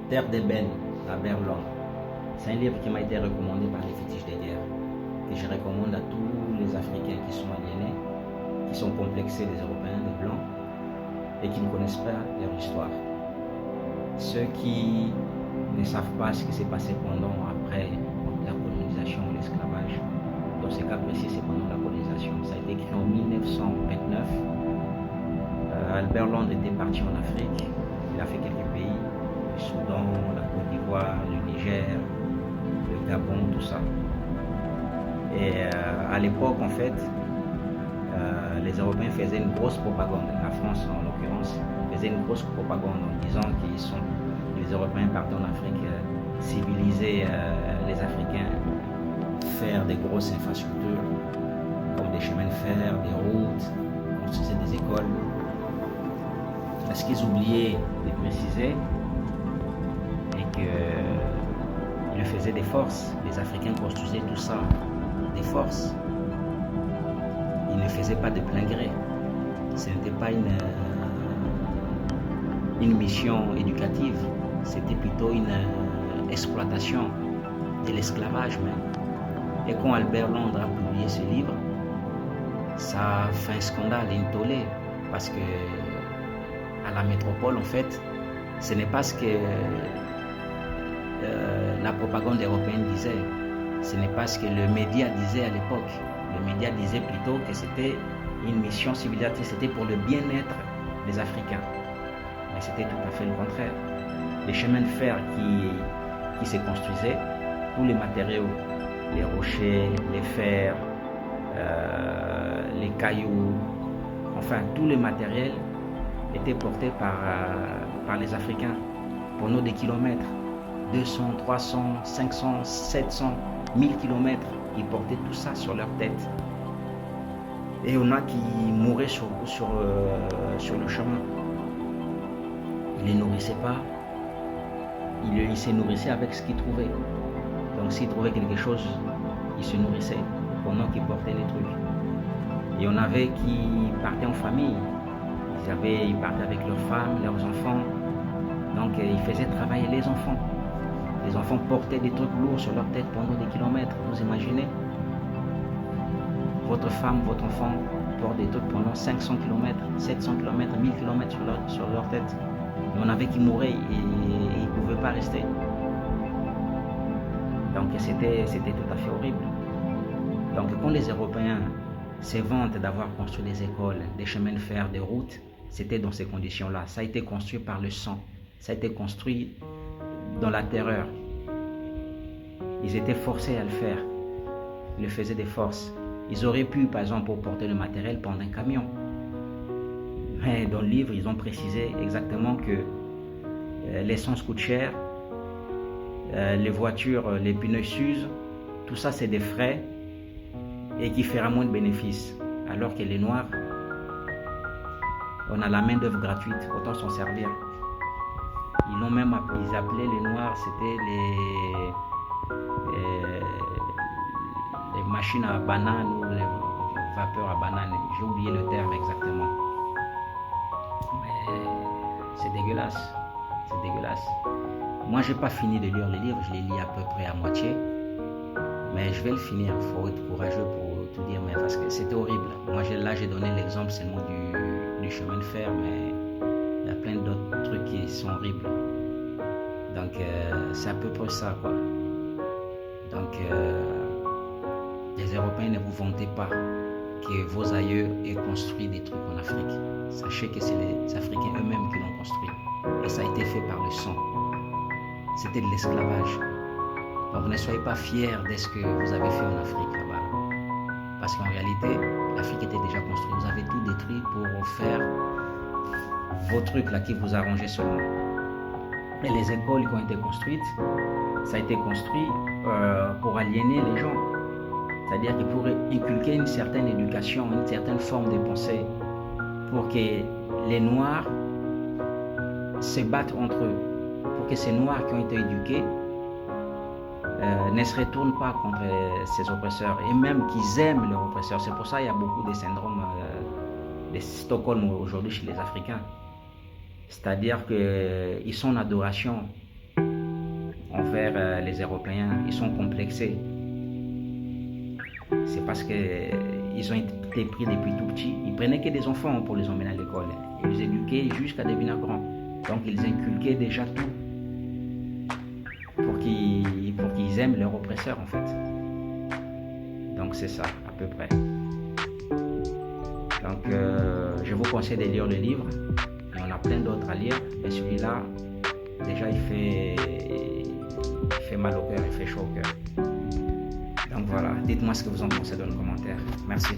Terre d'ébène, Albert Londres. C'est un livre qui m'a été recommandé par les fétiches des guerres, que je recommande à tous les Africains qui sont aliénés, qui sont complexés des Européens, des Blancs, et qui ne connaissent pas leur histoire. Ceux qui ne savent pas ce qui s'est passé pendant, après la colonisation, l'esclavage. Dans ce cas précis, c'est pendant la colonisation. Ça a été écrit en 1929. Albert Londres était parti en Afrique. Il a fait quelques pays, le Soudan, la Côte d'Ivoire, le Niger, le Gabon, tout ça. Et à l'époque, en fait, les Européens faisaient une grosse propagande, la France en l'occurrence, faisait une grosse propagande en disant les Européens partaient en Afrique civiliser les Africains, faire des grosses infrastructures, comme des chemins de fer, des routes, construire des écoles. Ce qu'ils oubliaient de préciser est qu'ils le faisaient des forces. Les Africains construisaient tout ça des forces. Ils ne faisaient pas de plein gré. Ce n'était pas une mission éducative, c'était plutôt une exploitation de l'esclavage même. Et quand Albert Londres a publié ce livre, ça a fait un scandale, une tollée, parce que à la métropole, en fait, ce n'est pas ce que la propagande européenne disait, ce n'est pas ce que le média disait à l'époque. Le média disait plutôt que c'était une mission civilisatrice, c'était pour le bien-être des Africains. Mais c'était tout à fait le contraire. Les chemins de fer qui se construisaient, tous les matériaux, les rochers, les fers, les cailloux, enfin tous les matériels étaient portés par les Africains pendant des kilomètres, 200, 300, 500, 700, 1000 kilomètres. Ils portaient tout ça sur leur tête. Et il y en a qui mouraient sur le chemin. Ils ne les nourrissaient pas. Ils se nourrissaient avec ce qu'ils trouvaient. Donc s'ils trouvaient quelque chose, ils se nourrissaient pendant qu'ils portaient les trucs. Et il y en avait qui partaient en famille. Ils partaient avec leurs femmes, leurs enfants. Donc ils faisaient travailler les enfants. Les enfants portaient des trucs lourds sur leur tête pendant des kilomètres. Vous imaginez? Votre femme, votre enfant porte des trucs pendant 500 km, 700 km, 1000 km sur leur tête. Il y en avait qui mouraient et ils ne pouvaient pas rester. Donc c'était tout à fait horrible. Donc quand les Européens se vantent d'avoir construit des écoles, des chemins de fer, des routes, c'était dans ces conditions-là. Ça a été construit par le sang. Ça a été construit dans la terreur. Ils étaient forcés à le faire. Ils le faisaient des forces. Ils auraient pu, par exemple, pour porter le matériel, prendre un camion. Mais dans le livre, ils ont précisé exactement que l'essence coûte cher, les voitures, les pneus s'usent, tout ça c'est des frais et qui fera moins de bénéfices. Alors que les Noirs, on a la main d'œuvre gratuite, autant s'en servir. Ils appelaient les Noirs, c'était les machines à banane ou les vapeurs à banane. J'ai oublié le terme exactement. Mais c'est dégueulasse. C'est dégueulasse. Moi, j'ai pas fini de lire le livre, je l'ai lu à peu près à moitié. Mais je vais le finir. Il faut être courageux pour tout dire, mais parce que c'était horrible. Moi, j'ai donné l'exemple seulement du chemin de fer, mais il y a plein d'autres trucs qui sont horribles. Donc, c'est à peu près ça, quoi. Donc, les Européens, ne vous vantez pas que vos aïeux aient construit des trucs en Afrique. Sachez que c'est les Africains eux-mêmes qui l'ont construit. Et ça a été fait par le sang. C'était de l'esclavage. Donc ne soyez pas fiers de ce que vous avez fait en Afrique là-bas. Parce qu'en réalité, l'Afrique était déjà construite. Vous avez tout détruit pour faire vos trucs là qui vous arrangeaient seulement. Et les écoles qui ont été construites, ça a été construit pour aliéner les gens. C'est-à-dire que pour inculquer une certaine éducation, une certaine forme de pensée, pour que les Noirs se battent entre eux, pour que ces Noirs qui ont été éduqués ne se retournent pas contre ces oppresseurs, et même qu'ils aiment leurs oppresseurs. C'est pour ça qu'il y a beaucoup de syndromes de Stockholm aujourd'hui chez les Africains. C'est-à-dire qu'ils sont en adoration envers les Européens. Ils sont complexés. C'est parce qu'ils ont été pris depuis tout petit. Ils prenaient que des enfants pour les emmener à l'école. Ils les éduquaient jusqu'à devenir grands. Donc ils inculquaient déjà tout pour qu'ils aiment leur oppresseur en fait. Donc c'est ça à peu près. Donc je vous conseille de lire le livre. Il y en a plein d'autres à lire. Mais celui-là, déjà il fait mal au cœur, il fait chaud au cœur. Donc voilà, dites-moi ce que vous en pensez dans les commentaires. Merci.